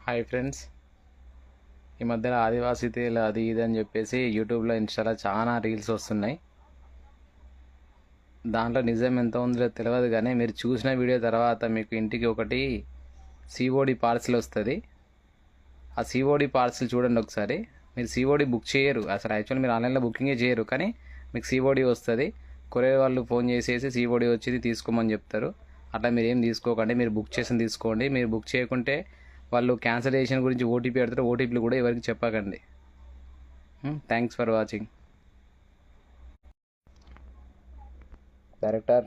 Hi friends. ఈ మధ్యలో ఆదివాసీ తేలు అది ఇది అని చెప్పేసి యూట్యూబ్లో ఇన్స్టాలో చాలా రీల్స్ వస్తున్నాయి. దాంట్లో నిజం ఎంత ఉందో తెలియదు, కానీ మీరు చూసిన వీడియో తర్వాత మీకు ఇంటికి ఒకటి సిఓడి పార్సిల్ వస్తుంది. ఆ సిఓడి పార్సిల్ చూడండి ఒకసారి. మీరు సిఓడి బుక్ చేయరు, అసలు యాక్చువల్లీ మీరు ఆన్లైన్లో బుకింగే చేయరు, కానీ మీకు సిఓడి వస్తుంది. కొరియర్ వాళ్ళు ఫోన్ చేసేసి సిఓడి వచ్చింది తీసుకోమని చెప్తారు. అట్లా మీరు ఏం తీసుకోకండి, మీరు బుక్ చేసి తీసుకోండి. మీరు బుక్ చేయకుంటే వాళ్ళు క్యాన్సలేషన్ గురించి ఓటీపీ పెడతారు, ఓటీపీలు కూడా ఎవరికి చెప్పకండి. Thanks for watching. డైరెక్టర్